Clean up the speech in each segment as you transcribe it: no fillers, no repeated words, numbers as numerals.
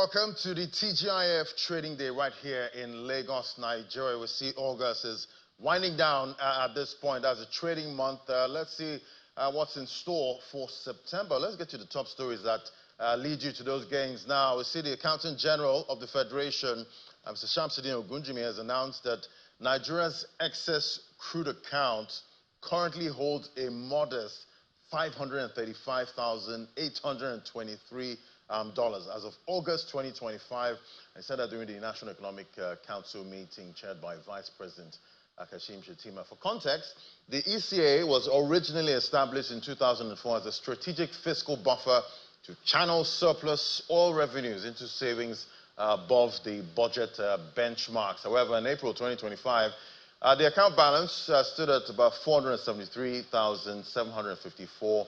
welcome to the TGIF Trading Day right here in Lagos, Nigeria. We see August is winding down at this point as a trading month. Let's see what's in store for September. Let's get to the top stories that lead you to those gains. Now, we see the Accountant General of the Federation, Mr. Shamsuddin Ogunjimi, has announced that Nigeria's excess crude account currently holds a modest $535,823 as of August 2025. I said that during the National Economic Council meeting chaired by Vice President Kashim Shettima. For context, the ECA was originally established in 2004 as a strategic fiscal buffer to channel surplus oil revenues into savings above the budget benchmarks. However, in April 2025, the account balance stood at about $473,754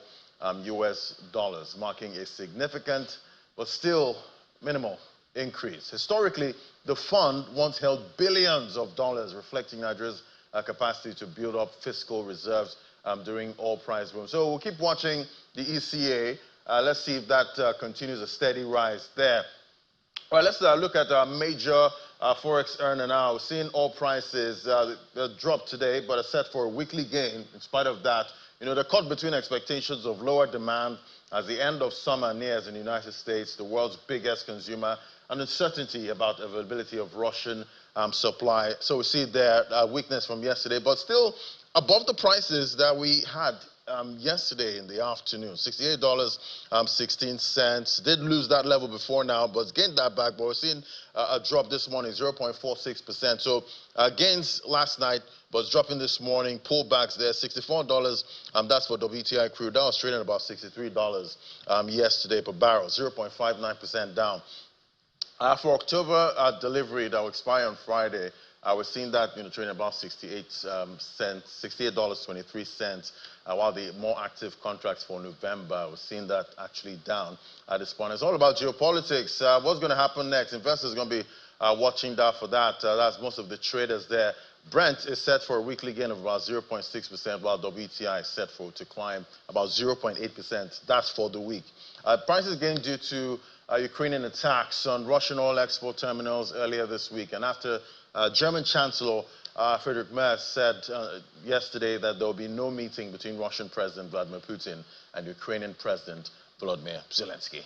US dollars, marking a significant but still minimal increase. Historically, the fund once held billions of dollars, reflecting Nigeria's capacity to build up fiscal reserves during oil price boom. So we'll keep watching the ECA. Let's see if that continues a steady rise there. All right, let's look at our major forex earner now. We're seeing oil prices drop today, but are set for a weekly gain. In spite of that, they're caught between expectations of lower demand as the end of summer nears in the United States, the world's biggest consumer, and uncertainty about availability of Russian supply. So we see there weakness from yesterday, but still above the prices that we had yesterday in the afternoon. $68.16. Did lose that level before now, but gained that back. But we're seeing a drop this morning, 0.46%. So gains last night, but dropping this morning. Pullbacks there, $64. That's for WTI crude. That was trading about $63 yesterday per barrel, 0.59% down. For October delivery that will expire on Friday, we're seeing that trading about 68 cents, $68.23. While the more active contracts for November, we're seeing that actually down at this point. It's all about geopolitics. What's going to happen next? Investors are going to be watching that for that. That's most of the traders there. Brent is set for a weekly gain of about 0.6%, while WTI is set to climb about 0.8%. That's for the week. Prices gained due to Ukrainian attacks on Russian oil export terminals earlier this week, and after German Chancellor Friedrich Merz said yesterday that there will be no meeting between Russian President Vladimir Putin and Ukrainian President Volodymyr Zelensky.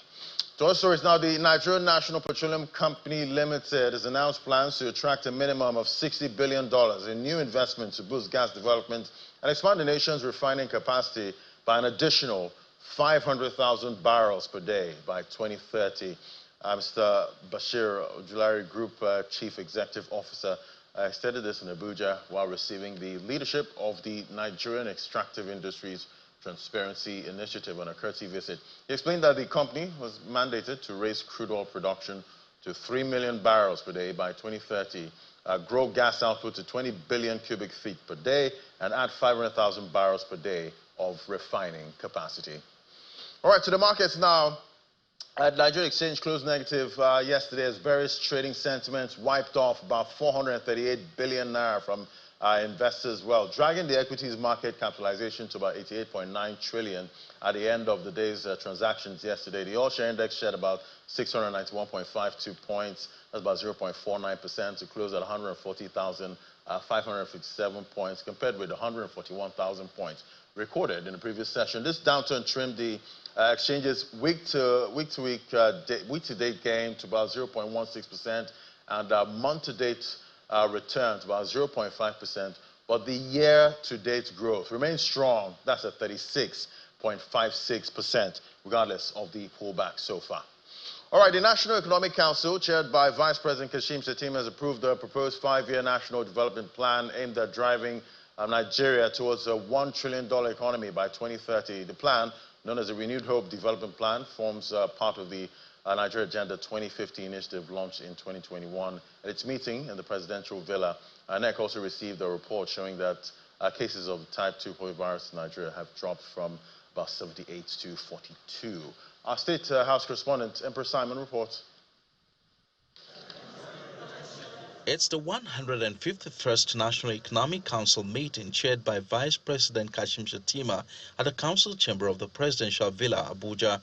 To other stories now, the Nigerian National Petroleum Company Limited has announced plans to attract a minimum of $60 billion in new investment to boost gas development and expand the nation's refining capacity by an additional 500,000 barrels per day by 2030. Mr. Bashir Ojulari, Group Chief Executive Officer, stated this in Abuja while receiving the leadership of the Nigerian Extractive Industries Transparency Initiative on a courtesy visit. He explained that the company was mandated to raise crude oil production to 3 million barrels per day by 2030, grow gas output to 20 billion cubic feet per day, and add 500,000 barrels per day of refining capacity. All right, to the markets now. Nigeria Exchange closed negative yesterday as various trading sentiments wiped off about 438 billion naira from investors' wealth, dragging the equities market capitalization to about 88.9 trillion at the end of the day's transactions yesterday. The all-share index shed about 691.52 points. That's about 0.49% to close at 140,557 points, compared with 141,000 points recorded in the previous session. This downturn trimmed the exchange's week-to-date gain to about 0.16%, and month-to-date return to about 0.5%. But the year-to-date growth remains strong. That's at 36.56%, regardless of the pullback so far. All right, the National Economic Council, chaired by Vice President Kashim Shettima, has approved the proposed 5-year national development plan aimed at driving Nigeria towards a $1 trillion economy by 2030. The plan, known as the Renewed Hope Development Plan, forms part of the Nigeria Agenda 2050 initiative launched in 2021. At its meeting in the presidential villa, NEC also received a report showing that cases of type 2 polio virus in Nigeria have dropped from about 78 to 42. Our State House correspondent, Emperor Simon, reports. It's the 151st National Economic Council meeting chaired by Vice President Kashim Shettima at the Council Chamber of the Presidential Villa, Abuja.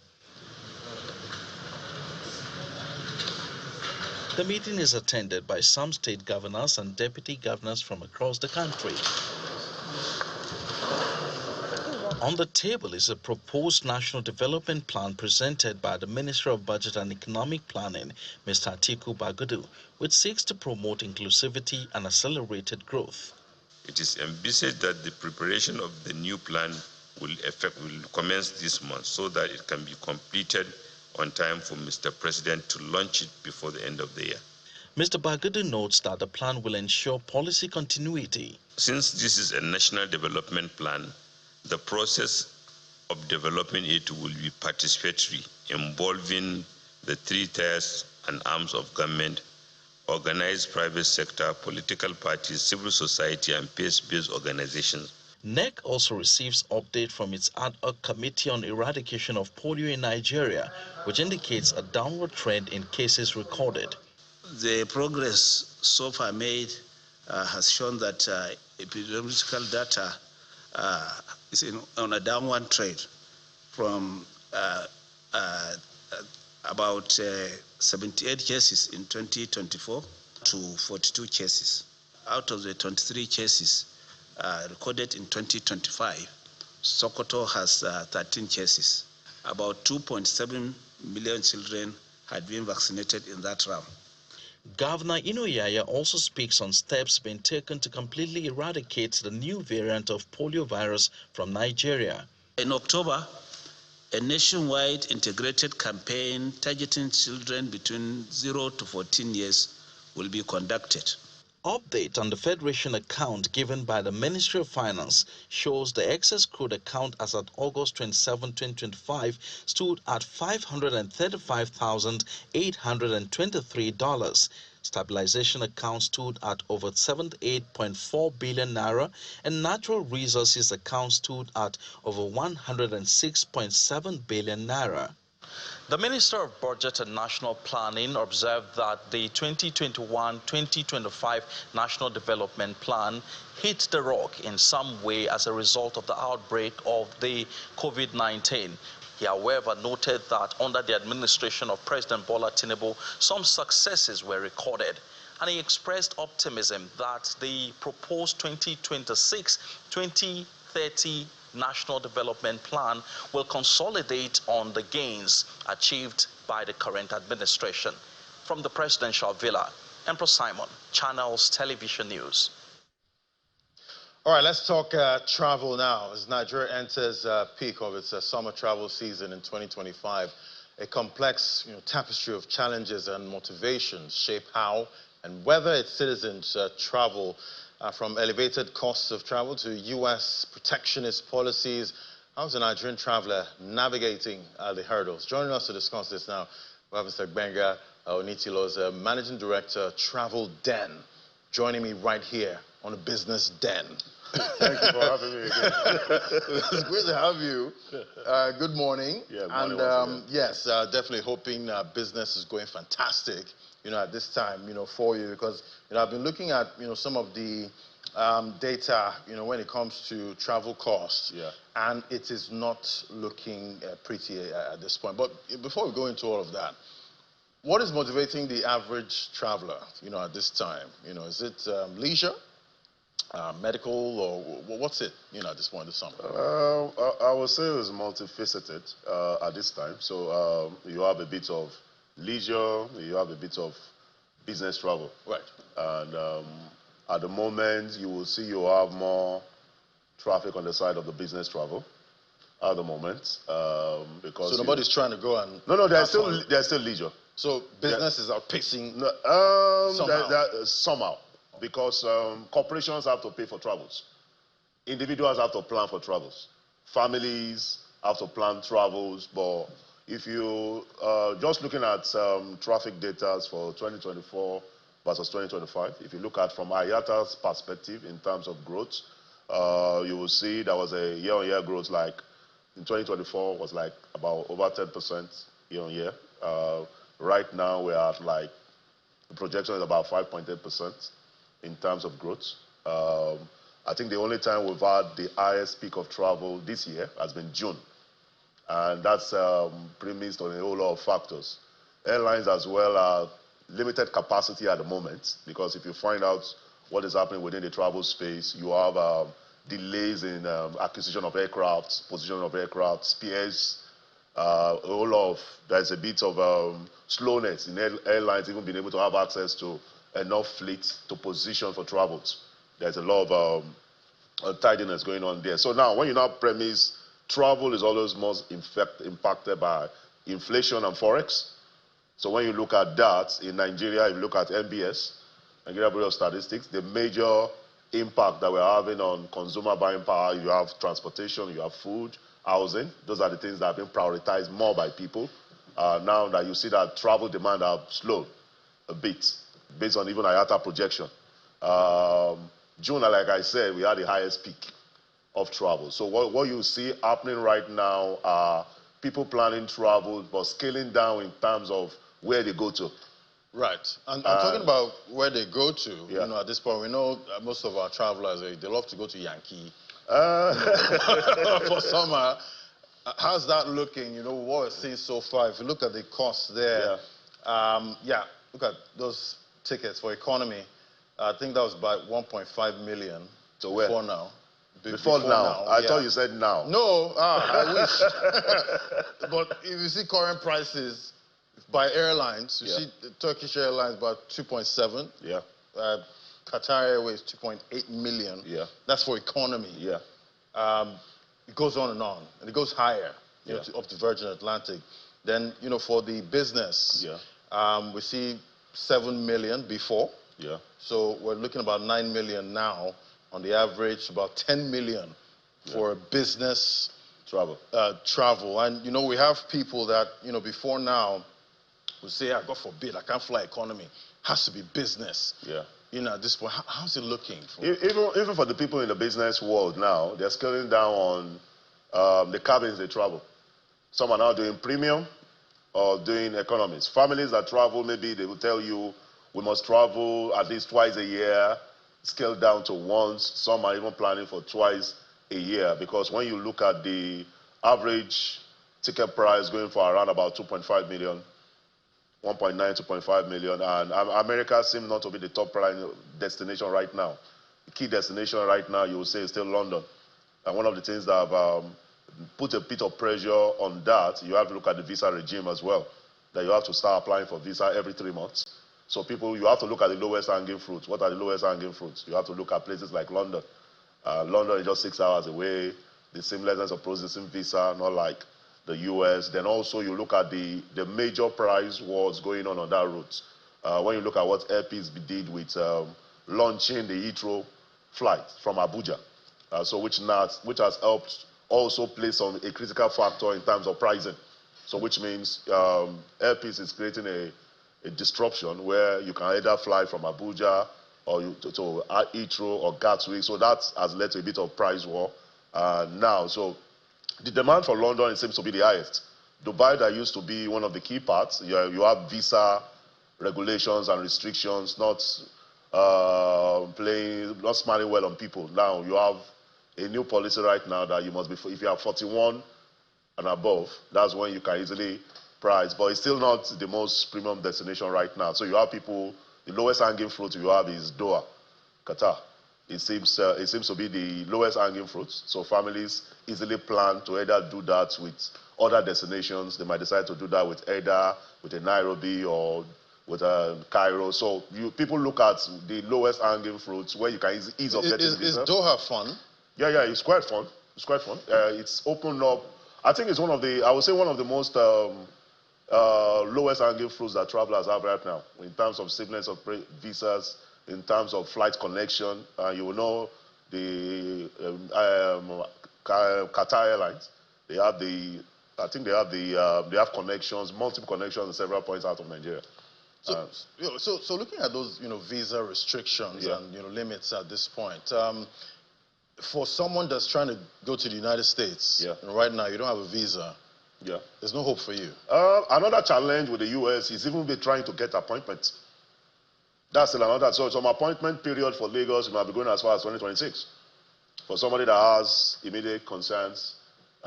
The meeting is attended by some state governors and deputy governors from across the country. On the table is a proposed national development plan presented by the Minister of Budget and Economic Planning, Mr. Atiku Bagudu, which seeks to promote inclusivity and accelerated growth. It is envisaged that the preparation of the new plan will commence this month so that it can be completed on time for Mr. President to launch it before the end of the year. Mr. Bagudu notes that the plan will ensure policy continuity. Since this is a national development plan, the process of developing it will be participatory, involving the three tiers and arms of government, organized private sector, political parties, civil society, and peace-based organizations. NEC also receives update from its ad hoc committee on eradication of polio in Nigeria, which indicates a downward trend in cases recorded. The progress so far made has shown that epidemiological data is on a downward trend from about 78 cases in 2024 to 42 cases. Out of the 23 cases recorded in 2025, Sokoto has 13 cases. About 2.7 million children had been vaccinated in that round. Governor Inoyaya also speaks on steps being taken to completely eradicate the new variant of polio virus from Nigeria. In October, a nationwide integrated campaign targeting children between 0 to 14 years will be conducted. Update on the Federation account given by the Ministry of Finance shows the excess crude account as at August 27, 2025 stood at $535,823. Stabilization account stood at over 78.4 billion naira, and natural resources account stood at over 106.7 billion naira. The Minister of Budget and National Planning observed that the 2021-2025 National Development Plan hit the rock in some way as a result of the outbreak of the COVID-19. He, however, noted that under the administration of President Bola Tinubu, some successes were recorded, and he expressed optimism that the proposed 2026-2030 National Development Plan will consolidate on the gains achieved by the current administration. From the Presidential Villa, Emperor Simon, Channels Television News. All right, let's talk travel now. As Nigeria enters peak of its summer travel season in 2025, a complex tapestry of challenges and motivations shape how and whether its citizens travel, from elevated costs of travel to U.S. protectionist policies. How's a Nigerian traveler navigating the hurdles? Joining us to discuss this now, we have Mr. Benga Onitilos, Managing Director, Travel Den, joining me right here on the Business Den. Thank you for having me again. It's great to have you. Good morning. Yeah, and yes, definitely hoping business is going fantastic, at this time, for you, because, I've been looking at, some of the data, when it comes to travel costs, and it is not looking pretty at this point. But before we go into all of that, what is motivating the average traveler, at this time? Is it leisure, medical, or what's it, at this point in the summer? I would say it's multifaceted at this time. So you have a bit of leisure, you have a bit of business travel. Right. And at the moment, you will see you have more traffic on the side of the business travel at the moment. Because so nobody's trying to go and... No, there's still leisure. So business is outpacing somehow. Because corporations have to pay for travels. Individuals have to plan for travels. Families have to plan travels. But if you just looking at traffic data for 2024 versus 2025, if you look at from IATA's perspective in terms of growth, you will see there was a year-on-year growth, like in 2024 was like about over 10% year-on-year. Right now we're at like, the projection is about 5.8%. in terms of growth. I think the only time we've had the highest peak of travel this year has been June. And that's premised on a whole lot of factors. Airlines as well are limited capacity at the moment, because if you find out what is happening within the travel space, you have delays in acquisition of aircraft, position of aircraft, spares, there's a bit of slowness in airlines even being able to have access to enough fleet to position for travels. There's a lot of tidiness going on there. So now, when you now premise travel is always most impacted by inflation and forex. So when you look at that in Nigeria, if you look at NBS, Nigeria Bureau of Statistics, the major impact that we're having on consumer buying power, you have transportation, you have food, housing. Those are the things that have been prioritized more by people. Now that you see that travel demand have slowed a bit, based on even IATA projection. June, like I said, we had the highest peak of travel. So what you see happening right now are people planning travel, but scaling down in terms of where they go to. Right. And talking about where they go to, yeah. you know, at this point, we know most of our travelers, they love to go to Yankee for summer. How's that looking? You know, what we're seeing so far, if you look at the costs there, look at those tickets for economy. I think that was about 1.5 million to where? Before now. Before now? I thought you said now. No, I wish. But if you see current prices by airlines, you see the Turkish Airlines about 2.7. Yeah. Qatar Airways 2.8 million. Yeah. That's for economy. Yeah. It goes on, and it goes higher, you know, up to Virgin Atlantic. Then, you know, for the business, we see 7 million before. Yeah. So we're looking about 9 million now. On the average, about 10 million for business travel. And, you know, we have people that, you know, before now would say, God forbid, I can't fly economy. Has to be business. Yeah. You know, at this point, how's it looking? Even for the people in the business world now, they're scaling down on the cabins they travel. Some are now doing premium or doing economies. Families that travel, maybe they will tell you, we must travel at least twice a year, scale down to once. Some are even planning for twice a year, because when you look at the average ticket price going for around about 2.5 million, 1.9, 2.5 million, and America seems not to be the top destination right now. The key destination right now, you would say, is still London. And one of the things that have put a bit of pressure on that, you have to look at the visa regime as well, that you have to start applying for visa every 3 months. So you have to look at the lowest hanging fruits. What are the lowest hanging fruits? You have to look at places like London. London is just 6 hours away. The seamlessness of processing visa, not like the US. Then also you look at the major price wars going on that route. When you look at what Airpeace did with launching the Heathrow flight from Abuja, which has helped also play a critical factor in terms of pricing. So which means Airpeace is creating a disruption where you can either fly from Abuja or to Heathrow or Gatwick. So that has led to a bit of price war now. So the demand for London, it seems to be the highest. Dubai, that used to be one of the key parts, you have visa regulations and restrictions not smiling well on people. Now you have a new policy right now that you must be, if you are 41 and above, that's when you can easily price, but it's still not the most premium destination right now. So you have people, the lowest hanging fruit you have is Doha, Qatar. It seems to be the lowest hanging fruit. So families easily plan to either do that with other destinations. They might decide to do that with either with a Nairobi or with a Cairo. So people look at the lowest hanging fruits where you can ease of getting visa. Is Doha fun? Yeah, it's quite fun. It's quite fun. It's opened up. I think it's one of the most lowest hanging fruits that travelers have right now in terms of seamless of visas, in terms of flight connection. You will know the Qatar Airlines. They have they have connections, multiple connections in several points out of Nigeria. So looking at those, visa restrictions and limits at this point, for someone that's trying to go to the United States, right now you don't have a visa. Yeah. There's no hope for you. Another challenge with the US is even trying to get appointments. That's still another. So some appointment period for Lagos might be going as far as 2026. For somebody that has immediate concerns,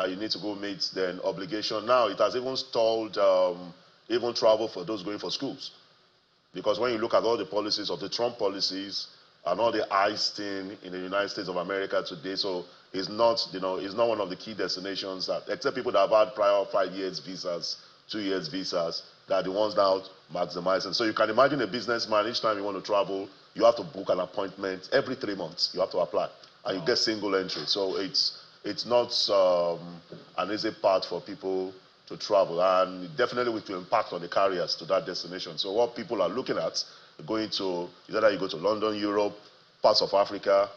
you need to go meet then obligation. Now it has even stalled even travel for those going for schools. Because when you look at all the policies of the Trump policies and all the ICE thing in the United States of America today, so it's not, it's not one of the key destinations that, except people that have had prior 5 years visas, 2 years visas, that are the ones now maximizing. So you can imagine a businessman, each time you want to travel, you have to book an appointment every 3 months. You have to apply, and you get single entry. So it's not an easy path for people to travel, and definitely it will impact on the carriers to that destination. So what people are looking at, going to, is either you go to London, Europe, parts of Africa,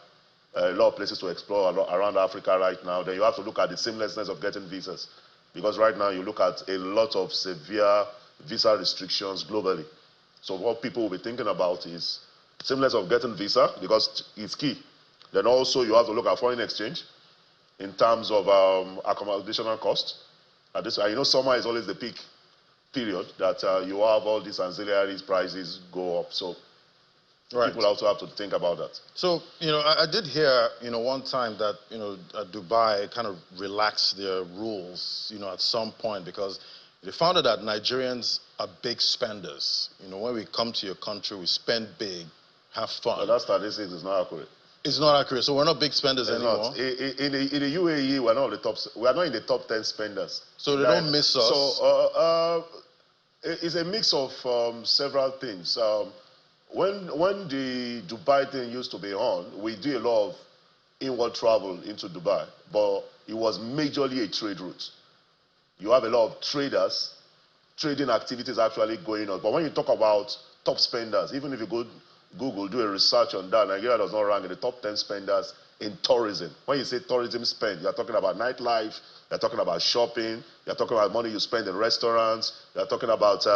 a lot of places to explore around Africa right now. Then you have to look at the seamlessness of getting visas, because right now you look at a lot of severe visa restrictions globally. So what people will be thinking about is seamless of getting visa, because it's key. Then also you have to look at foreign exchange in terms of accommodational cost. And summer is always the peak period that you have all these ancillaries prices go up. So people also have to think about that. So, I did hear, one time that, Dubai kind of relaxed their rules, at some point, because they found out that Nigerians are big spenders. When we come to your country, we spend big, have fun. But that statistic is not accurate. It's not accurate. So we're not big spenders anymore. Not. In the UAE, we're not in the top 10 spenders. So they don't miss us. So it's a mix of several things. When the Dubai thing used to be on, we do a lot of inward travel into Dubai, but it was majorly a trade route. You have a lot of traders, trading activities actually going on. But when you talk about top spenders, even if you go Google, do a research on that, Nigeria does not rank in the top 10 spenders in tourism. When you say tourism spend, you're talking about nightlife, you're talking about shopping, you're talking about money you spend in restaurants, you're talking about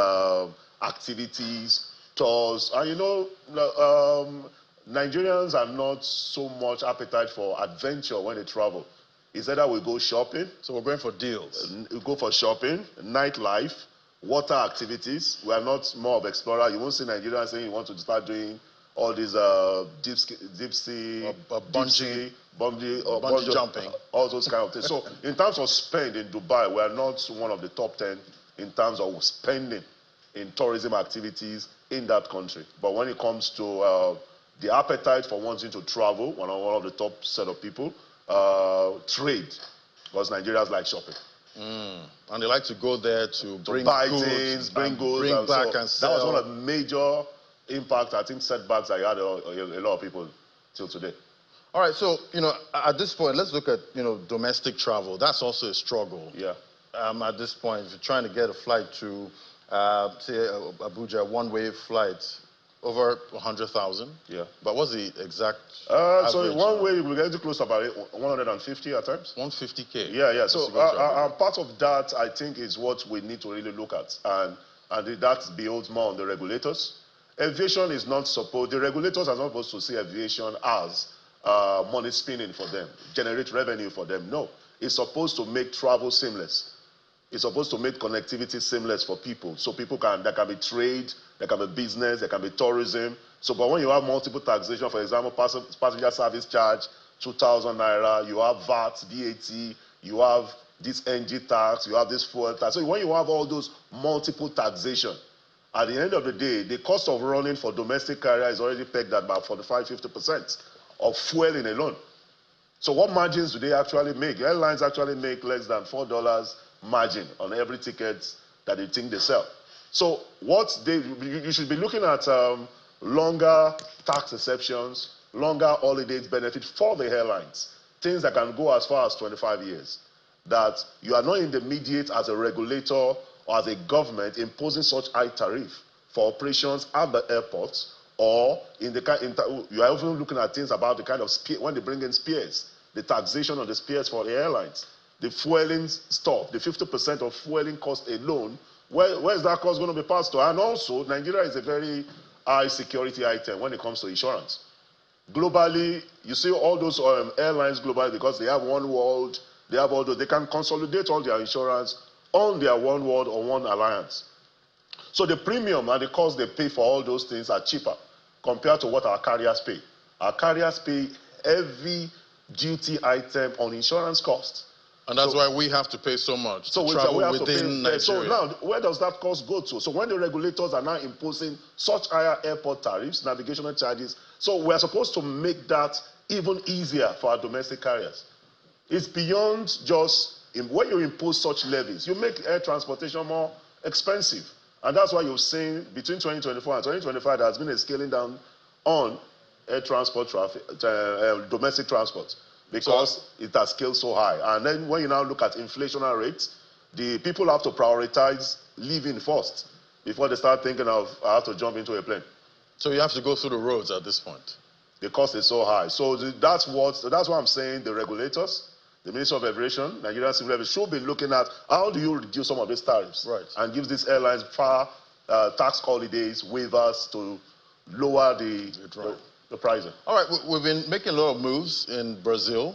activities, tours. And Nigerians are not so much appetite for adventure when they travel. It's either we go shopping. So we're going for deals. We go for shopping, nightlife, water activities. We are not more of explorer. You won't see Nigerians saying you want to start doing all these deep sea, bungee jumping, all those kind of things. So in terms of spend in Dubai, we are not one of the top 10 in terms of spending in tourism activities in that country. But when it comes to the appetite for wanting to travel, one of the top set of people, trade, because Nigerians like shopping. And they like to go there to bring buy goods, things, bring goods, bring back and sell. That was one of the major impact, I think, setbacks I had a lot of people till today. All right, so, at this point, let's look at, domestic travel. That's also a struggle. Yeah. At this point, if you're trying to get a flight to, say, Abuja, one-way flight, over 100,000. Yeah. But what's the exact so one way we get close to about 150 at times. 150K. Yeah. So part of that, I think, is what we need to really look at, and that builds more on the regulators. Aviation is not supposed. The regulators are not supposed to see aviation as money spinning for them, generate revenue for them. No, it's supposed to make travel seamless. It's supposed to make connectivity seamless for people, so there can be trade, there can be business, there can be tourism. So, but when you have multiple taxation, for example, passenger service charge, 2,000 naira, you have VAT, you have this NG tax, you have this fuel tax. So when you have all those multiple taxation, at the end of the day, the cost of running for domestic carrier is already pegged at about 45–50% of fueling alone. So what margins do they actually make? Airlines actually make less than $4 margin on every ticket that they think they sell. So you should be looking at longer tax exceptions, longer holidays benefit for the airlines, things that can go as far as 25 years. That you are not intermediate as a regulator or as a government imposing such high tariff for operations at the airports, or you are even looking at things about the kind of when they bring in spares, the taxation on the spares for the airlines. The fueling stuff, the 50% of fueling cost alone, where is that cost going to be passed to? And also, Nigeria is a very high security item when it comes to insurance. Globally, you see all those airlines globally, because they have one world, they have all those, they can consolidate all their insurance on their one world or one alliance. So the premium and the cost they pay for all those things are cheaper compared to what our carriers pay. Our carriers pay every duty item on insurance costs. And that's why we have to pay so much to travel within Nigeria. So now, where does that cost go to? So when the regulators are now imposing such higher airport tariffs, navigational charges, so we're supposed to make that even easier for our domestic carriers. It's beyond just, when you impose such levies, you make air transportation more expensive. And that's why you've seen between 2024 and 2025, there has been a scaling down on air transport traffic, domestic transport, because it has scaled so high. And then when you now look at inflationary rates, the people have to prioritize living first before they start thinking of, I have to jump into a plane. So you have to go through the roads at this point. The cost is so high. So that's why I'm saying the regulators, the Ministry of Aviation, Nigerian Civil Aviation, should be looking at how do you reduce some of these tariffs, right, and give these airlines far tax holidays, waivers to lower the pricing. All right, we've been making a lot of moves in Brazil.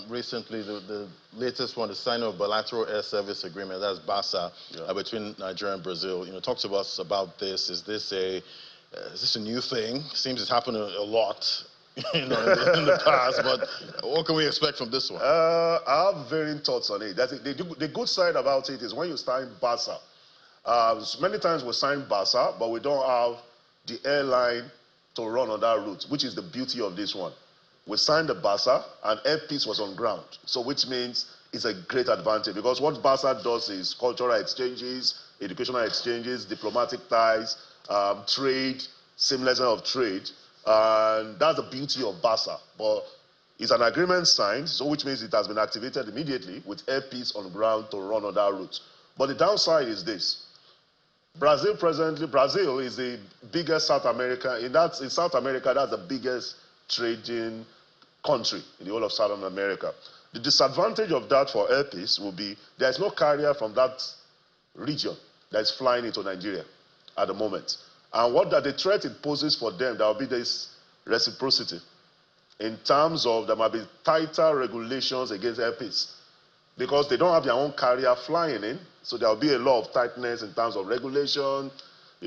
Recently, the latest one, the signing of bilateral air service agreement, that's BASA, between Nigeria and Brazil. Talk to us about this. Is this a new thing? Seems it's happened a lot, in the past, but what can we expect from this one? I have varying thoughts on it. The good side about it is when you sign BASA, many times we sign BASA, but we don't have the airline to run on that route, which is the beauty of this one. We signed the BASA, and Airpeace was on ground, so which means it's a great advantage, because what BASA does is cultural exchanges, educational exchanges, diplomatic ties, trade, seamlessness of trade, and that's the beauty of BASA. But it's an agreement signed, so which means it has been activated immediately with Airpeace on ground to run on that route. But the downside is this. Brazil is the biggest South America. In South America, that's the biggest trading country in the whole of Southern America. The disadvantage of that for Airpeace will be there's no carrier from that region that's flying into Nigeria at the moment. And the threat it poses for them, there will be this reciprocity in terms of there might be tighter regulations against Airpeace, because they don't have their own carrier flying in, so there will be a lot of tightness in terms of regulation,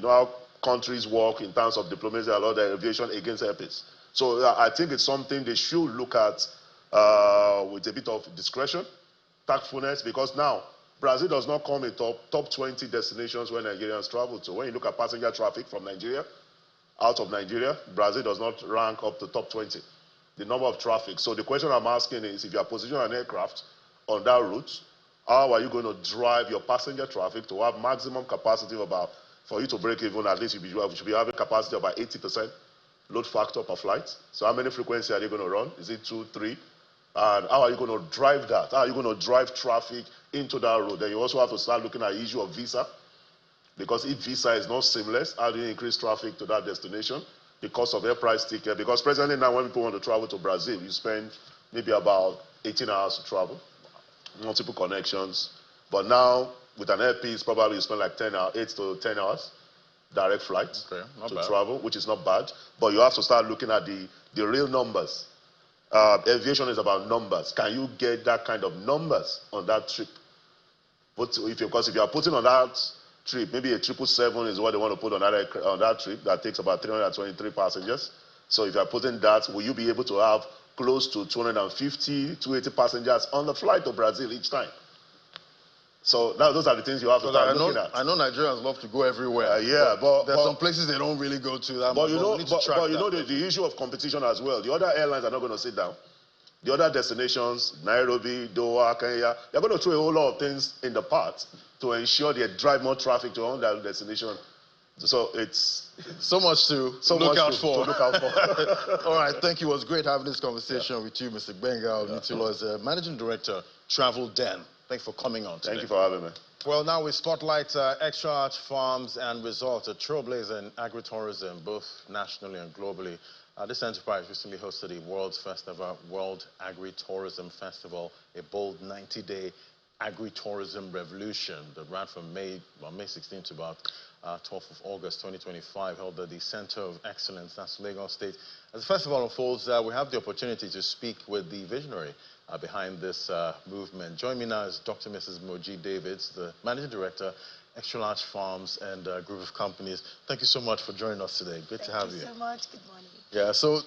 how countries work in terms of diplomacy, a lot of aviation against Airpeace. So I think it's something they should look at with a bit of discretion, tactfulness, because now Brazil does not come in top 20 destinations where Nigerians travel to. When you look at passenger traffic from Nigeria, out of Nigeria, Brazil does not rank up to top 20, the number of traffic. So the question I'm asking is, if you are positioning an aircraft on that route, how are you going to drive your passenger traffic to have maximum capacity for you to break even, at least you should be having capacity of about 80% load factor per flight. So how many frequencies are they going to run? Is it 2, 3? And how are you going to drive that? How are you going to drive traffic into that road? Then you also have to start looking at the issue of visa, because if visa is not seamless, how do you increase traffic to that destination? The cost of air price ticket, because presently now when people want to travel to Brazil, you spend maybe about 18 hours to travel, multiple connections. But now with an Airpeace, probably you spend like 8 to 10 hours direct flight to travel, which is not bad. But you have to start looking at the real numbers. Aviation is about numbers. Can you get that kind of numbers on that trip? Because if you are putting on that trip, maybe a 777 is what they want to put on that trip, that takes about 323 passengers. So if you are putting that, will you be able to have close to 250, 280 passengers on the flight to Brazil each time? So now those are the things you have to start looking at. I know Nigerians love to go everywhere. But there's some places they don't really go to. The issue of competition as well. The other airlines are not going to sit down. The other destinations, Nairobi, Doha, Kenya, they're going to throw a whole lot of things in the pot to ensure they drive more traffic to on that destination. So it's so much to look out for. All right, thank you. It was great having this conversation with you, Mr. Benga Nitilo, as Managing Director, Travel Den. Thanks for coming on today. Thank you for having me. Well, now we spotlight Extra Arch Farms and Resorts, a trailblazer in agri-tourism, both nationally and globally. This enterprise recently hosted the world's first ever World Agri-Tourism Festival, a bold 90-day agri-tourism revolution that ran from May 16th to about 12th of August 2025, held at the Center of Excellence, that's Lagos State. As the festival unfolds, we have the opportunity to speak with the visionary behind this movement. Join me now is Dr. Mrs. Moji Davids, the Managing Director, Extra Large Farms and a group of companies. Thank you so much for joining us today. Good to have you. Thank you so much. Good morning. Yeah, so,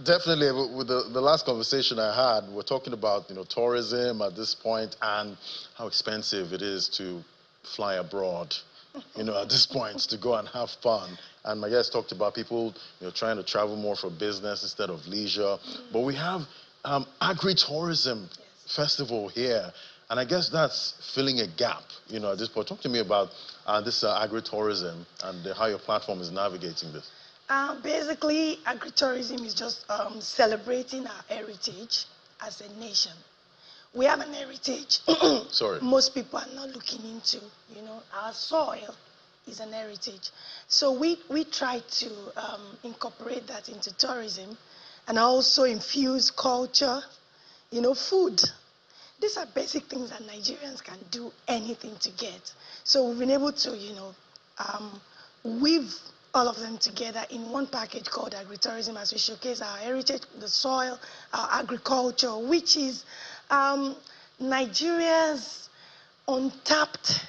Definitely, with the last conversation I had, we're talking about tourism at this point and how expensive it is to fly abroad. At this point, to go and have fun. And my guest talked about people trying to travel more for business instead of leisure. But we have Agri-tourism festival here, and I guess that's filling a gap. At this point, talk to me about this Agri-tourism and how your platform is navigating this. Basically, agritourism is just celebrating our heritage as a nation. We have an heritage. Sorry. Most people are not looking into. Our soil is an heritage. So we try to incorporate that into tourism and also infuse culture, food. These are basic things that Nigerians can do anything to get. So we've been able to, weave all of them together in one package called Agri-tourism as we showcase our heritage, the soil, our agriculture, which is Nigeria's untapped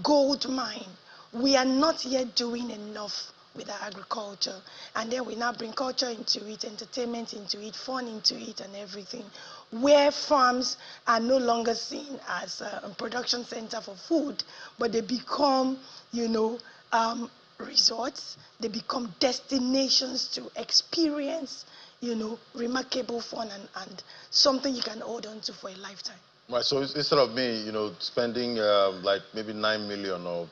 gold mine. We are not yet doing enough with our agriculture. And then we now bring culture into it, entertainment into it, fun into it, and everything. Where farms are no longer seen as a production center for food, but they become, resorts, they become destinations to experience, remarkable fun and something you can hold on to for a lifetime. Right, so instead of me, spending like maybe 9 million or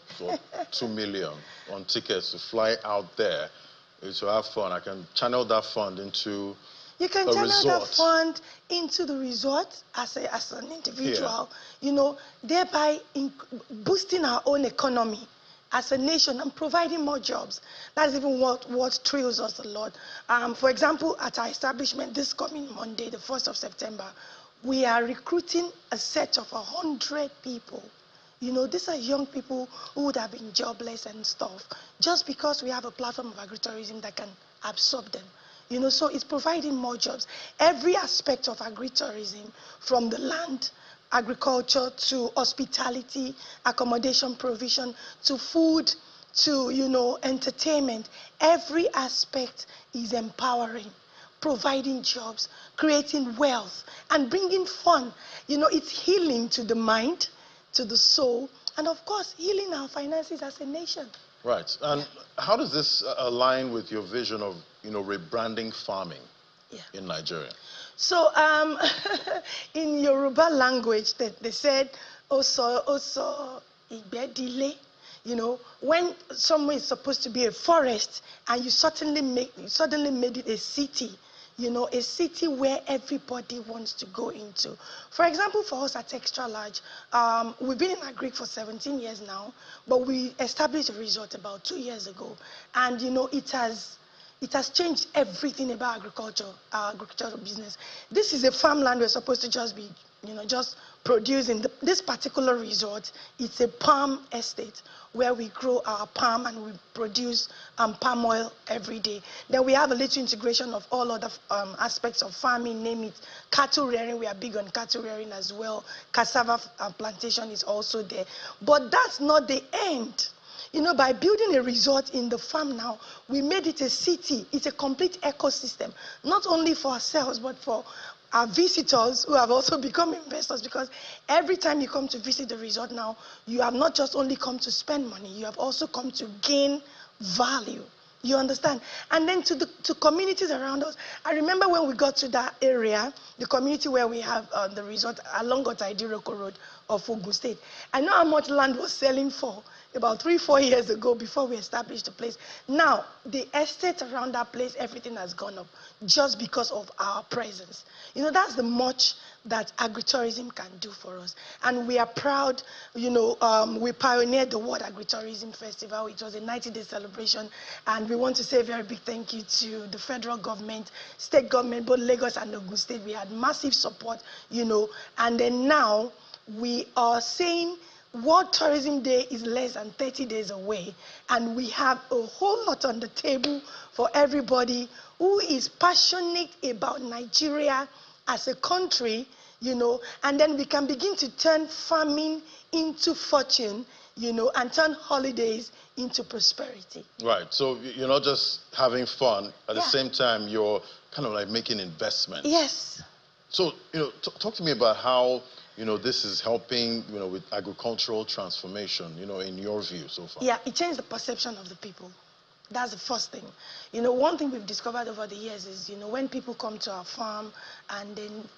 2 million on tickets to fly out there to have fun, I can channel that fund into You can a channel resort. that fund into the resort as an individual, thereby boosting our own economy as a nation and providing more jobs. That's even what thrills us a lot. For example, at our establishment this coming Monday, the 1st of September, we are recruiting a set of 100 people. These are young people who would have been jobless and stuff, just because we have a platform of agritourism that can absorb them. So it's providing more jobs. Every aspect of agritourism, from the land, agriculture, to hospitality, accommodation provision, to food, to, entertainment, every aspect is empowering, providing jobs, creating wealth, and bringing fun. It's healing to the mind, to the soul, and of course, healing our finances as a nation. Right. And how does this align with your vision of, rebranding farming in Nigeria? So, in Yoruba language, they said, "Oso ibedile." When somewhere is supposed to be a forest, and you suddenly made it a city. A city where everybody wants to go into. For example, for us at Extra Large, we've been in Agri for 17 years now, but we established a resort about 2 years ago. And, it has changed everything about agriculture, our agricultural business. This is a farmland we're supposed to just be, just producing. This particular resort, it's a palm estate where we grow our palm and we produce palm oil every day. Then we have a little integration of all other aspects of farming, name it cattle rearing. We are big on cattle rearing as well. Cassava plantation is also there. But that's not the end. By building a resort in the farm now, we made it a city. It's a complete ecosystem, not only for ourselves, but for our visitors who have also become investors, because every time you come to visit the resort now, you have not just only come to spend money, you have also come to gain value. You understand? And then to communities around us. I remember when we got to that area, the community where we have the resort along Otaidiroko Road of Ogun State. I know how much land was selling for about 3-4 years ago before we established the place. Now, the estate around that place, everything has gone up just because of our presence. That's the much that agritourism can do for us. And we are proud, we pioneered the World Agritourism Festival. It was a 90-day celebration. And we want to say a very big thank you to the federal government, state government, both Lagos and Ogun State. We had massive support, and then now we are saying World Tourism Day is less than 30 days away, and we have a whole lot on the table for everybody who is passionate about Nigeria as a country, and then we can begin to turn farming into fortune, and turn holidays into prosperity. Right, so you're not just having fun, at the same time you're kind of like making investments. Yes. So, talk to me about how, this is helping, with agricultural transformation, in your view so far. Yeah, it changed the perception of the people. That's the first thing. One thing we've discovered over the years is, when people come to our farm and then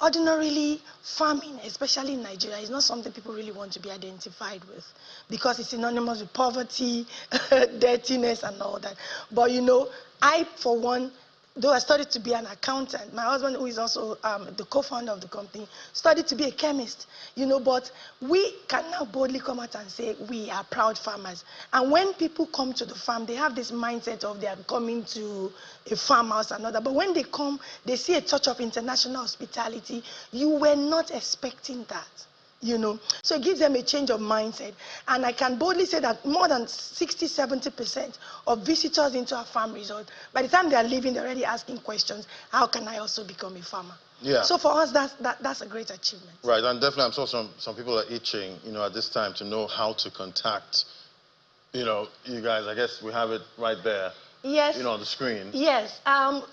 ordinarily farming, especially in Nigeria, is not something people really want to be identified with because it's synonymous with poverty, dirtiness, and all that. But, I, for one, though I studied to be an accountant, my husband, who is also the co-founder of the company, studied to be a chemist, but we can now boldly come out and say we are proud farmers. And when people come to the farm, they have this mindset of they are coming to a farmhouse and another. But when they come, they see a touch of international hospitality. You were not expecting that. So it gives them a change of mindset. And I can boldly say that more than 60-70% of visitors into our farm resort, by the time they are leaving, they're already asking questions, how can I also become a farmer? Yeah. So for us, that's a great achievement. Right, and definitely I'm sure some people are itching, at this time to know how to contact, you guys. I guess we have it right there. Yes. On the screen. Yes.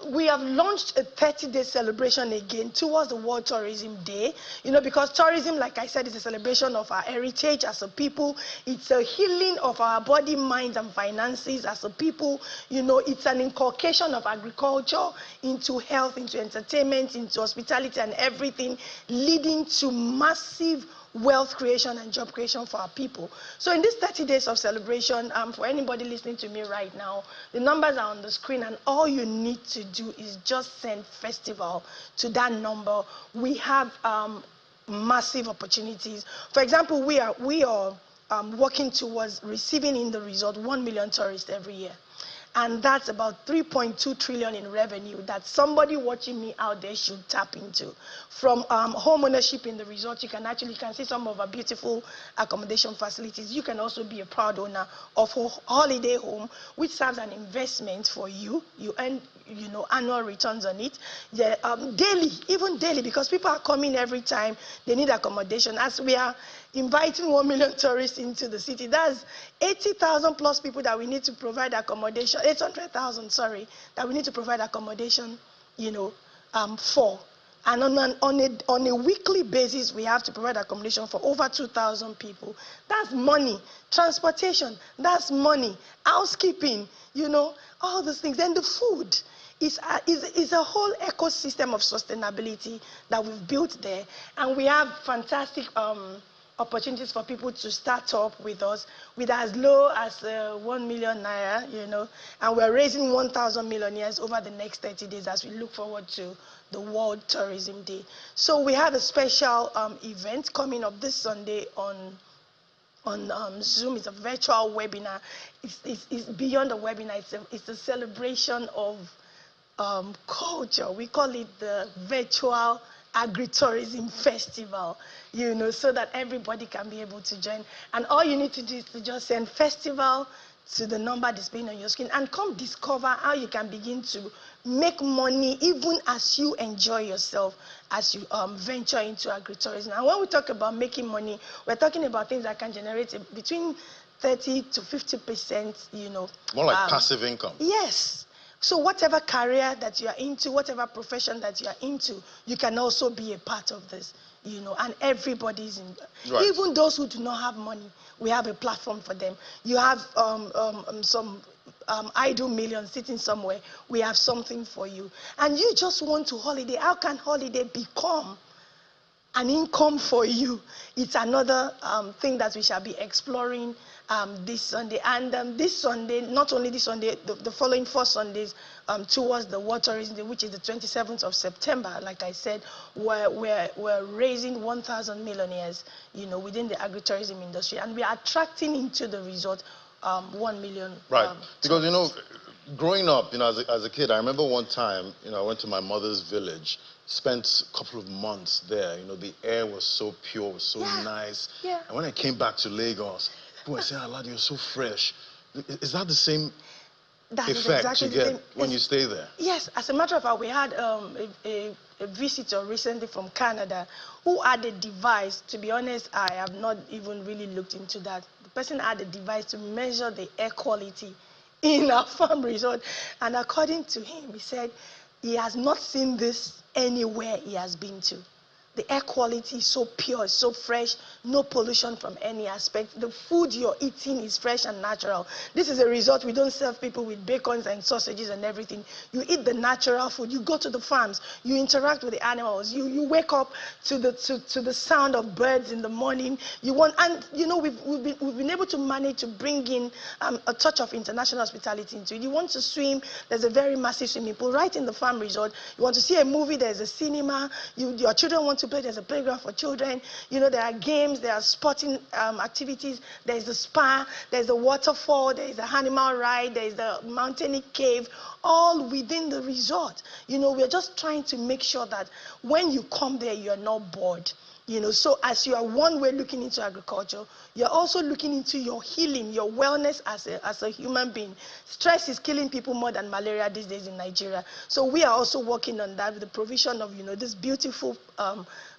We have launched a 30-day celebration again towards the World Tourism Day. Because tourism, like I said, is a celebration of our heritage as a people. It's a healing of our body, mind, and finances as a people. It's an inculcation of agriculture into health, into entertainment, into hospitality, and everything, leading to massive wealth creation and job creation for our people. So in these 30 days of celebration, for anybody listening to me right now, the numbers are on the screen, and all you need to do is just send festival to that number. We have massive opportunities. For example, we are working towards receiving in the resort 1 million tourists every year. And that's about 3.2 trillion in revenue that somebody watching me out there should tap into. From home ownership in the resort, you can see some of our beautiful accommodation facilities. You can also be a proud owner of a holiday home, which serves an investment for you. You earn, annual returns on it. Yeah, daily, even daily, because people are coming every time they need accommodation. As we are inviting 1 million tourists into the city, that's 80,000 plus people that we need to provide accommodation, 800,000, sorry, that we need to provide accommodation, for. And on a weekly basis, we have to provide accommodation for over 2,000 people. That's money. Transportation, that's money. Housekeeping, all those things. Then the food is a whole ecosystem of sustainability that we've built there. And we have fantastic opportunities for people to start up with us with as low as 1 million naira, and we're raising 1,000 millionaires over the next 30 days as we look forward to the World Tourism Day. So we have a special event coming up this Sunday on Zoom. It's a virtual webinar. It's beyond a webinar. It's a celebration of culture. We call it the virtual Agri-tourism festival, so that everybody can be able to join. And all you need to do is to just send festival to the number displaying on your screen and come discover how you can begin to make money even as you enjoy yourself, as you venture into agritourism. And when we talk about making money, we're talking about things that can generate between 30 to 50%, More like passive income. Yes. So whatever career that you are into, whatever profession that you are into, you can also be a part of this, and everybody's in. Right. Even those who do not have money, we have a platform for them. You have some idle millions sitting somewhere. We have something for you. And you just want to holiday. How can holiday become an income for you? It's another thing that we shall be exploring this Sunday. And this Sunday, not only this Sunday, the following 4 Sundays towards the World Tourism Day, which is the 27th of September, like I said, we're raising 1,000 millionaires, within the agritourism industry. And we are attracting into the resort 1 million. Right, because, growing up, as a kid, I remember one time, I went to my mother's village, spent a couple of months there. The air was so pure, was so nice. Yeah. And when I came back to Lagos, people were saying, "Alad, you're so fresh." Is that the same effect you get when you stay there? Yes. As a matter of fact, we had a visitor recently from Canada who had a device. To be honest, I have not even really looked into that. The person had a device to measure the air quality in our farm resort. And according to him, he said, he has not seen this anywhere he has been to. The air quality is so pure, so fresh, no pollution from any aspect. The food you're eating is fresh and natural. This is a result. We don't serve people with bacons and sausages and everything. You eat the natural food. You go to the farms. You interact with the animals. You wake up to the sound of birds in the morning. And you know, we've been able to manage to bring in a touch of international hospitality into it. You want to swim, there's a very massive swimming pool right in the farm resort. You want to see a movie, there's a cinema. Your children want to play, there's a playground for children. You know, there are games, there are sporting activities, there's a spa, there's a waterfall, there's a animal ride, there's the mountainic cave, all within the resort. You know, we're just trying to make sure that when you come there, you're not bored. You know, so as you are one way looking into agriculture, you're also looking into your healing, your wellness as a human being. Stress is killing people more than malaria these days in Nigeria. So we are also working on that with the provision of, you know, this beautiful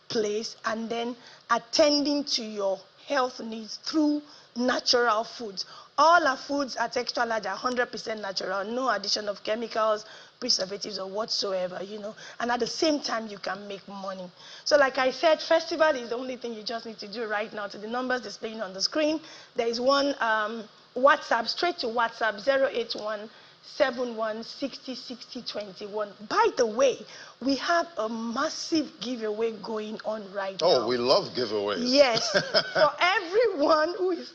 place, and then attending to your health needs through natural foods. All our foods at Extra Large are 100% natural, no addition of chemicals, preservatives or whatsoever, you know, and at the same time you can make money. So like I said, festival is the only thing you just need to do right now. To the numbers displaying on the screen, there is one WhatsApp, straight to WhatsApp, 081-7160-6021. By the way, we have a massive giveaway going on right now. Oh, we love giveaways. Yes, for everyone who is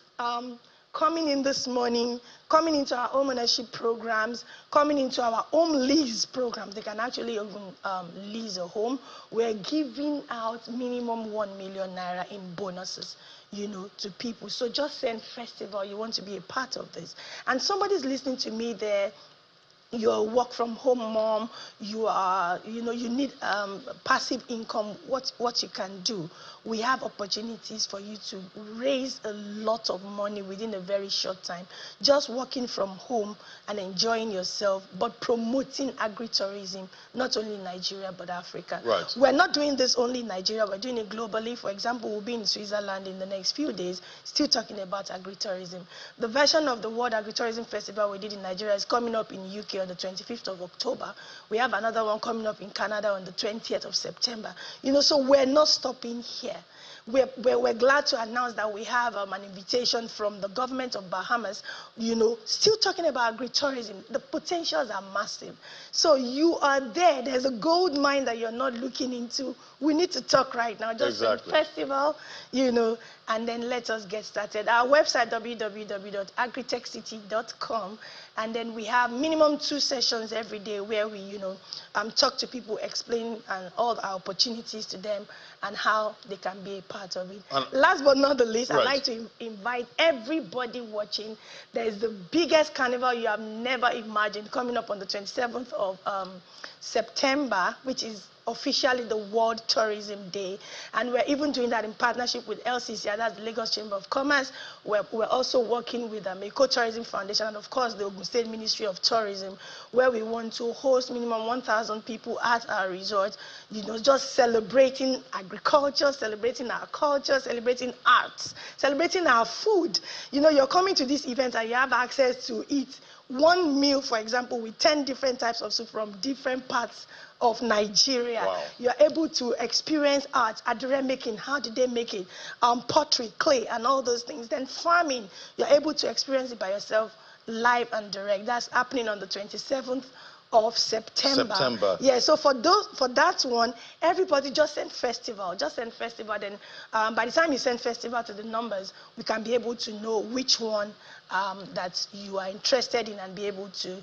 coming in this morning, coming into our home ownership programs, coming into our home lease programs. They can actually even lease a home. We're giving out minimum 1 million naira in bonuses, you know, to people. So just send festival, you want to be a part of this. And somebody's listening to me there. You're a work from home mom, you are, you know, you need passive income, what you can do. We have opportunities for you to raise a lot of money within a very short time, just working from home and enjoying yourself, but promoting agri-tourism, not only in Nigeria, but Africa. Right. We're not doing this only in Nigeria, we're doing it globally. For example, we'll be in Switzerland in the next few days, still talking about agri-tourism. The version of the World Agri-Tourism Festival we did in Nigeria is coming up in UK on the 25th of October. We have another one coming up in Canada on the 20th of September. You know, so we're not stopping here. We're glad to announce that we have an invitation from the government of Bahamas, you know, still talking about agri-tourism. The potentials are massive. So you are there. There's a gold mine that you're not looking into. We need to talk right now. Just exactly. a festival, you know, and then let us get started. Our website, www.agritechcity.com, and then we have minimum 2 sessions every day where we, you know, talk to people, explain all our opportunities to them and how they can be a part of it. Last but not the least, right. I'd like to invite everybody watching. There's the biggest carnival you have never imagined coming up on the 27th of September, which is officially the World Tourism Day, and we're even doing that in partnership with LCC, that's the Lagos Chamber of Commerce. We're also working with the Eco-Tourism Foundation and of course the Ogun State Ministry of Tourism, where we want to host minimum 1,000 people at our resort, you know, just celebrating agriculture, celebrating our culture, celebrating arts, celebrating our food. You know, you're coming to this event and you have access to eat one meal, for example, with 10 different types of soup from different parts of Nigeria. Wow. You're able to experience art, adire making, how did they make it, pottery, clay, and all those things. Then farming, you're able to experience it by yourself, live and direct. That's happening on the 27th of September. Yeah, so for that one, everybody just send festival. Then by the time you send festival to the numbers, we can be able to know which one that you are interested in and be able to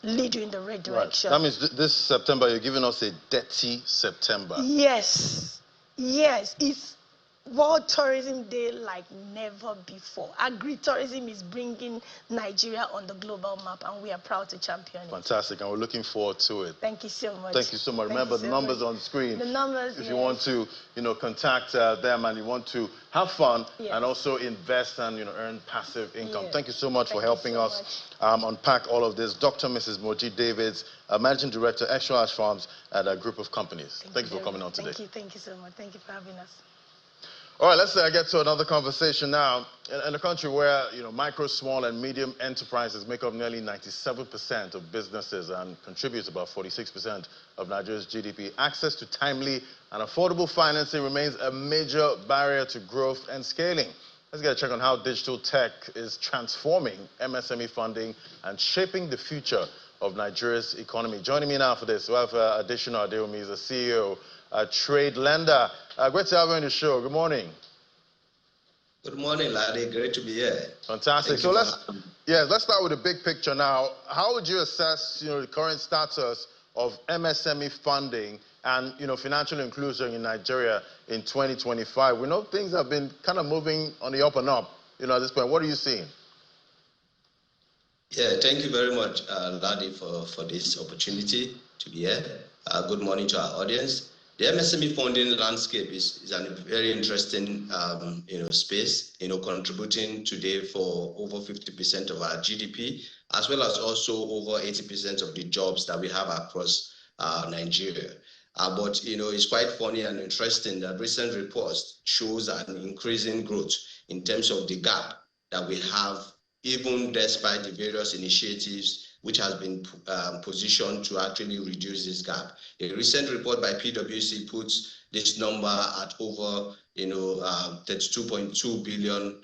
lead you in the right direction. Right. That means this September you're giving us a dirty September. Yes, it's World Tourism Day like never before. Agri-tourism is bringing Nigeria on the global map, and we are proud to champion it. Fantastic, and we're looking forward to it. Thank you so much. Thank you so much. Remember the numbers on the screen. The numbers, if you want to, you know, contact them and you want to have fun and also invest and, you know, earn passive income. Thank you so much for helping us unpack all of this. Dr. Mrs. Moji Davids, Managing Director, Extra Large Farms at a group of companies. Thank you for coming on today. Thank you so much. Thank you for having us. All right, let's get to another conversation now. In a country where micro, small, and medium enterprises make up nearly 97% of businesses and contributes about 46% of Nigeria's GDP, access to timely and affordable financing remains a major barrier to growth and scaling. Let's get a check on how digital tech is transforming MSME funding and shaping the future of Nigeria's economy. Joining me now for this, we have Additional Adeomi, he's the CEO, Trade Lender. Great to have you on the show. Good morning. Good morning, Larry. Great to be here. Fantastic. So let's start with the big picture now. How would you assess, the current status of MSME funding and, financial inclusion in Nigeria in 2025? We know things have been kind of moving on the up and up, at this point. What are you seeing? Yeah, thank you very much, Larry, for this opportunity to be here. Good morning to our audience. The MSME funding landscape is a very interesting, space, contributing today for over 50% of our GDP, as well as also over 80% of the jobs that we have across Nigeria. But, it's quite funny and interesting that recent reports shows an increasing growth in terms of the gap that we have, even despite the various initiatives which has been positioned to actually reduce this gap. A recent report by PwC puts this number at over, $32.2 billion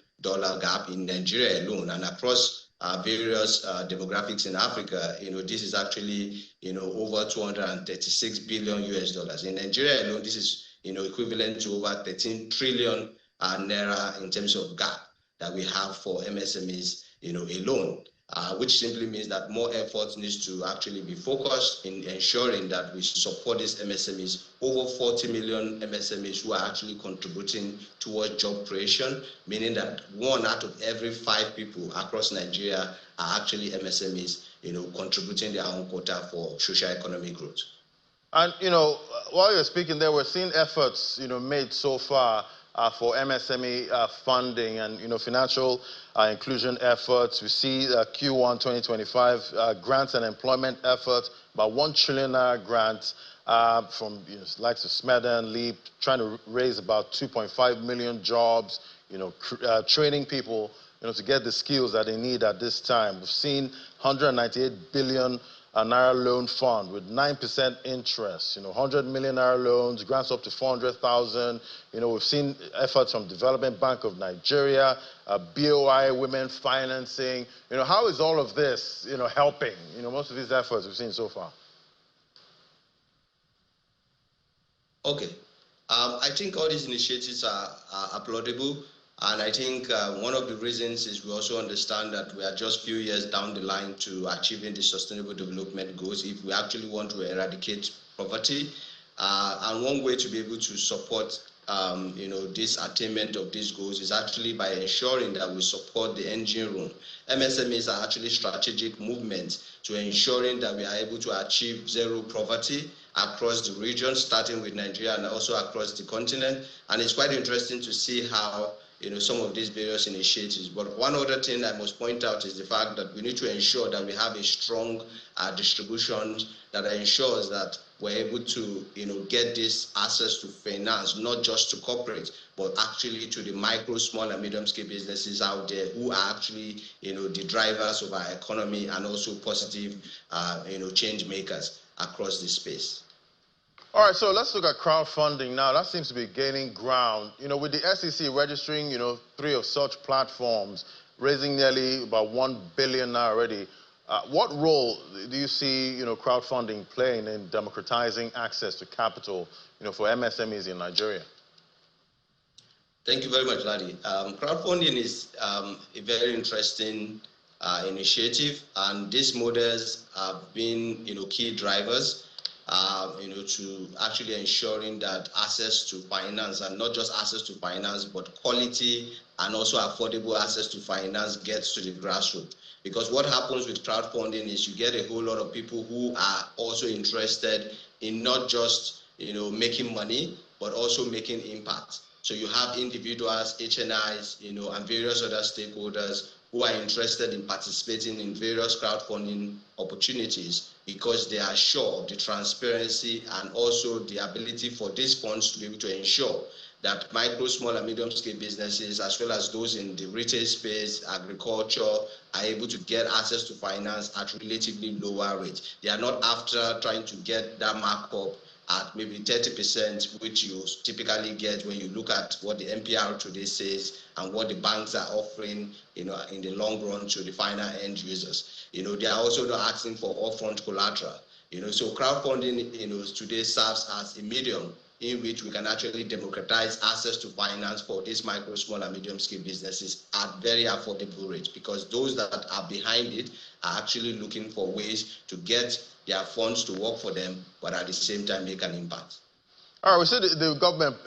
gap in Nigeria alone, and across various demographics in Africa, this is actually, over 236 billion US dollars. In Nigeria alone, this is, equivalent to over 13 trillion naira in terms of gap that we have for MSMEs, alone. Which simply means that more effort needs to actually be focused in ensuring that we support these MSMEs, over 40 million MSMEs who are actually contributing towards job creation, meaning that 1 out of every 5 people across Nigeria are actually MSMEs, contributing their own quota for socio-economic growth. And, while you're speaking there, we're seeing efforts, made so far for MSME funding and financial inclusion efforts. We see Q1 2025 grants and employment efforts, about 1 trillion grants from likes of Smeden, Leap, trying to raise about 2.5 million jobs, training people to get the skills that they need at this time. We've seen 198 billion Naira loan fund with 9% interest, 100 million Naira loans, grants up to 400,000. We've seen efforts from Development Bank of Nigeria, BOI, women financing. How is all of this, helping, most of these efforts we've seen so far? Okay. I think all these initiatives are applaudable. And I think one of the reasons is we also understand that we are just a few years down the line to achieving the Sustainable Development Goals if we actually want to eradicate poverty. And one way to be able to support this attainment of these goals is actually by ensuring that we support the engine room. MSMEs are actually strategic movements to ensuring that we are able to achieve zero poverty across the region, starting with Nigeria and also across the continent. And it's quite interesting to see how some of these various initiatives. But one other thing I must point out is the fact that we need to ensure that we have a strong distribution that ensures that we're able to get this access to finance, not just to corporate, but actually to the micro, small, and medium-scale businesses out there who are actually the drivers of our economy and also positive change makers across this space. All right, so let's look at crowdfunding now. That seems to be gaining ground. With the SEC registering, 3 of such platforms, raising nearly about 1 billion now already. What role do you see, crowdfunding playing in democratizing access to capital, for MSMEs in Nigeria? Thank you very much, Larry. Crowdfunding is a very interesting initiative, and these models have been, key drivers. To actually ensuring that access to finance, and not just access to finance, but quality and also affordable access to finance gets to the grassroots. Because what happens with crowdfunding is you get a whole lot of people who are also interested in not just, making money, but also making impact. So you have individuals, HNIs, and various other stakeholders who are interested in participating in various crowdfunding opportunities because they are sure of the transparency and also the ability for these funds to be able to ensure that micro, small, and medium-scale businesses, as well as those in the retail space, agriculture, are able to get access to finance at relatively lower rates. They are not after trying to get that markup at maybe 30%, which you typically get when you look at what the MPR today says and what the banks are offering, in the long run to the final end users. They are also not asking for upfront collateral. So crowdfunding, today serves as a medium in which we can actually democratize access to finance for these micro, small, and medium-scale businesses at very affordable rates, because those that are behind it are actually looking for ways to get their funds to work for them, but at the same time make an impact. All right, we see the government,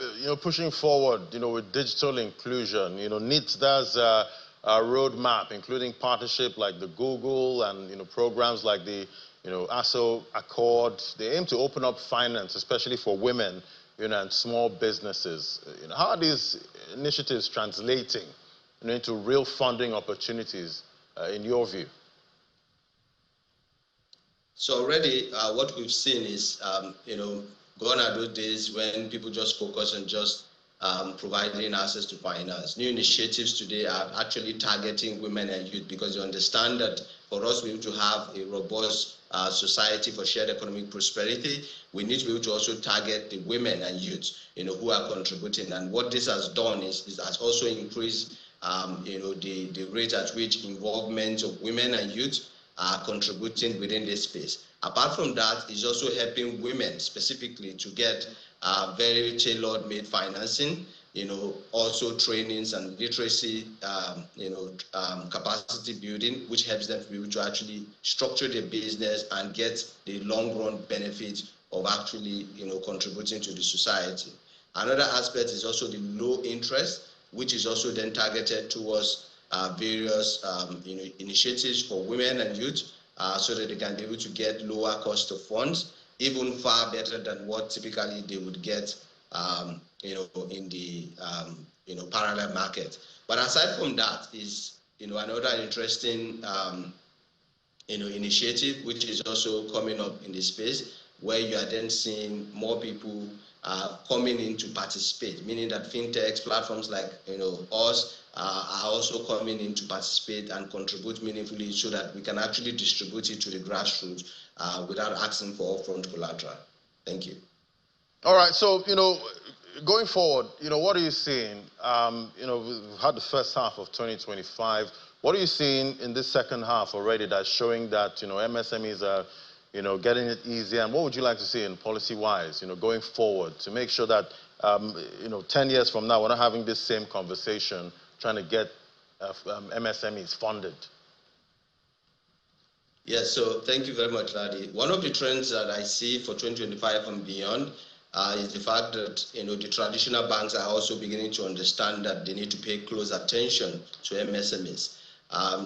pushing forward, with digital inclusion. NEET does a roadmap, including partnership like the Google and programs like the ASO Accord. They aim to open up finance, especially for women, and small businesses. How are these initiatives translating into real funding opportunities, in your view? So already, what we've seen is, gone are those days when people just focus on just providing access to finance. New initiatives today are actually targeting women and youth, because you understand that for us to be able to have a robust society for shared economic prosperity, we need to be able to also target the women and youth, who are contributing. And what this has done is has also increased, the rate at which involvement of women and youth are contributing within this space. Apart from that, it's also helping women specifically to get very tailor made financing, also trainings and literacy, capacity building, which helps them to be able to actually structure their business and get the long run benefit of actually, contributing to the society. Another aspect is also the low interest, which is also then targeted towards various initiatives for women and youth, so that they can be able to get lower cost of funds, even far better than what typically they would get, in the parallel market. But aside from that is another interesting initiative which is also coming up in the space, where you are then seeing more people coming in to participate, meaning that fintechs, platforms like us, are also coming in to participate and contribute meaningfully, so that we can actually distribute it to the grassroots without asking for upfront collateral. Thank you. All right, so going forward, what are you seeing? We've had the first half of 2025. What are you seeing in this second half already that's showing that MSMEs are getting it easier? And what would you like to see in policy-wise, going forward, to make sure that 10 years from now we're not having this same conversation trying to get MSMEs funded? Yes, so thank you very much, Ladi. One of the trends that I see for 2025 and beyond is the fact that the traditional banks are also beginning to understand that they need to pay close attention to MSMEs.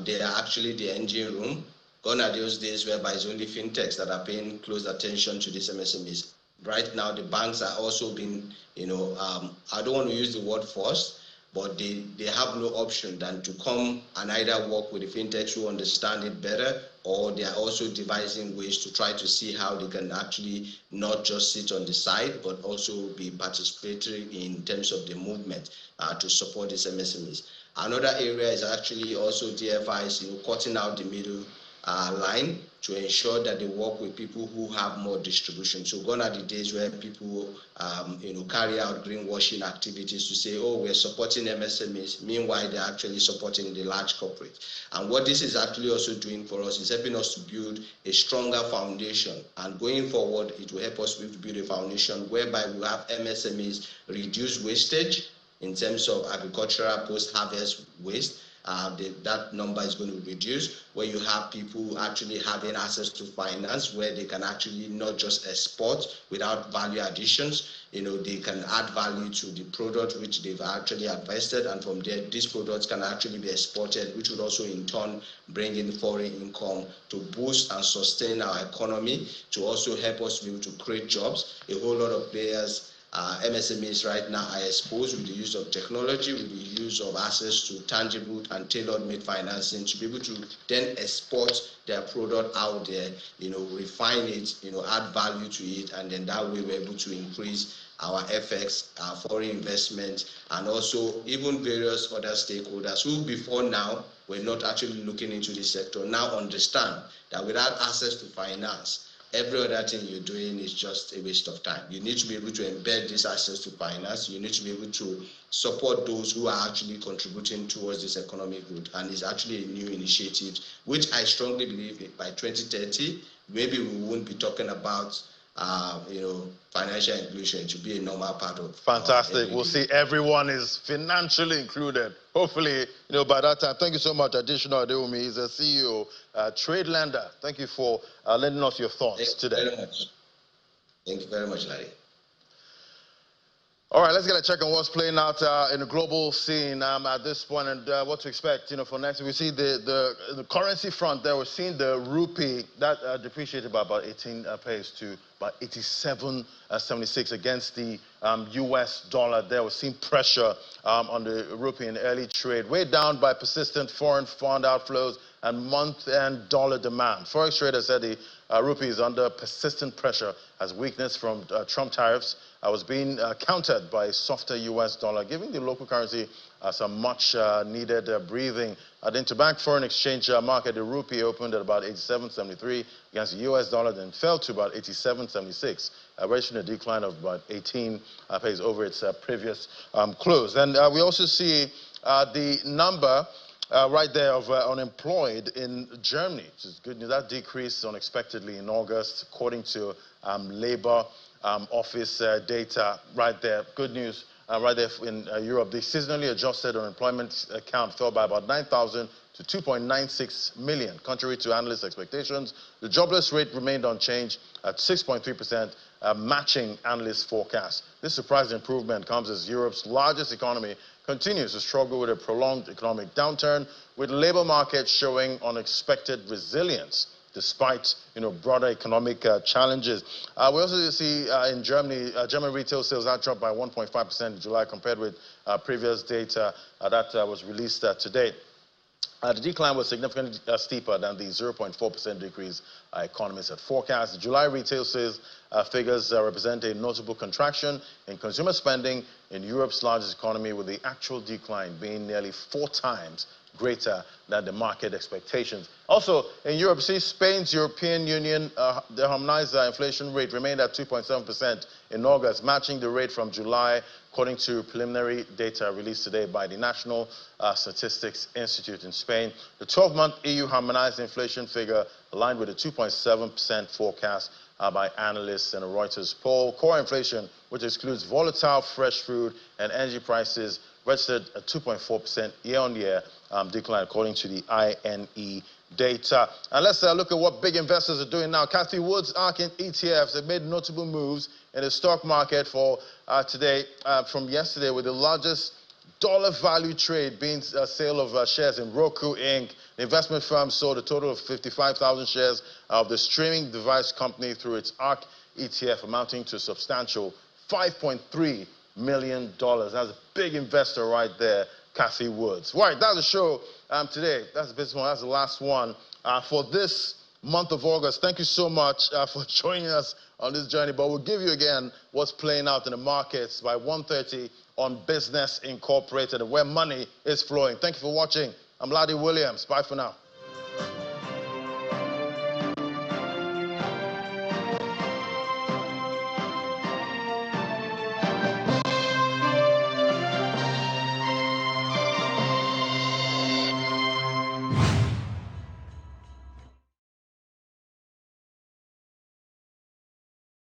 They are actually the engine room. Gone are those days whereby it's only fintechs that are paying close attention to these MSMEs. Right now, the banks are also being, I don't want to use the word forced, but they have no option than to come and either work with the fintechs who understand it better, or they are also devising ways to try to see how they can actually not just sit on the side, but also be participatory in terms of the movement to support these MSMEs. Another area is actually also DFIs, cutting out the middle line to ensure that they work with people who have more distribution. So gone are the days where people, carry out greenwashing activities to say, oh, we're supporting MSMEs. Meanwhile, they're actually supporting the large corporate. And what this is actually also doing for us is helping us to build a stronger foundation. And going forward, it will help us to build a foundation whereby we have MSMEs reduce wastage in terms of agricultural post-harvest waste. That number is going to reduce, where you have people actually having access to finance, where they can actually not just export without value additions. They can add value to the product which they've actually invested, and from there, these products can actually be exported, which would also in turn bring in foreign income to boost and sustain our economy, to also help us to be able to create jobs. A whole lot of players, MSMEs right now are exposed with the use of technology, with the use of access to tangible and tailor-made financing to be able to then export their product out there, refine it, add value to it, and then that way we're able to increase our FX, our foreign investment, and also even various other stakeholders who before now were not actually looking into this sector now understand that without access to finance, every other thing you're doing is just a waste of time. You need to be able to embed this access to finance. You need to be able to support those who are actually contributing towards this economic growth. And it's actually a new initiative, which I strongly believe by 2030, maybe we won't be talking about financial inclusion to be a normal part of. Fantastic. We'll see everyone is financially included. Hopefully, by that time. Thank you so much, Additional Adewumi. He's a CEO, Trade Lender. Thank you for lending us your thoughts today. Thank you very much. Thank you very much, Larry. All right, let's get a check on what's playing out in the global scene at this point, and what to expect, for next week. We see the currency front there. We're seeing the rupee that depreciated by about 18 paise to about 87.76 against the US dollar there. We're seeing pressure on the rupee in early trade, weighed down by persistent foreign fund outflows and month-end dollar demand. Forex traders said the rupee is under persistent pressure as weakness from Trump tariffs was being countered by a softer US dollar, giving the local currency some much needed breathing. At the interbank foreign exchange market, the rupee opened at about 87.73 against the US dollar, then fell to about 87.76, registering a decline of about 18 paise over its previous close. And we also see the number right there of unemployed in Germany, which is good news. That decreased unexpectedly in August, according to labor office data right there. Good news right there in Europe. The seasonally adjusted unemployment count fell by about 9,000 to 2.96 million, contrary to analyst expectations. The jobless rate remained unchanged at 6.3%, matching analyst forecasts. This surprising improvement comes as Europe's largest economy continues to struggle with a prolonged economic downturn, with labor markets showing unexpected resilience despite broader economic challenges. We also see in Germany, German retail sales that dropped by 1.5% in July compared with previous data that was released today. The decline was significantly steeper than the 0.4% decrease economists had forecast. The July retail sales figures represent a notable contraction in consumer spending in Europe's largest economy, with the actual decline being nearly 4 times greater than the market expectations. Also, in Europe, see Spain's European Union, the harmonized inflation rate remained at 2.7% in August, matching the rate from July, according to preliminary data released today by the National Statistics Institute in Spain. The 12-month EU harmonized inflation figure aligned with the 2.7% forecast by analysts in a Reuters poll. Core inflation, which excludes volatile fresh food and energy prices, registered a 2.4% year-on-year decline, according to the INE data. And let's look at what big investors are doing now. Cathie Wood's ARK ETFs have made notable moves in the stock market for today, from yesterday, with the largest dollar value trade being a sale of shares in Roku Inc. The investment firm sold a total of 55,000 shares of the streaming device company through its ARK ETF, amounting to a substantial $5.3 million. That's a big investor right there, Cathie Woods. Right, that's the show today. That's the business one. That's the last one for this month of August. Thank you so much for joining us on this journey. But we'll give you again what's playing out in the markets by 1:30 on Business Incorporated, where money is flowing. Thank you for watching. I'm Ladi Williams. Bye for now.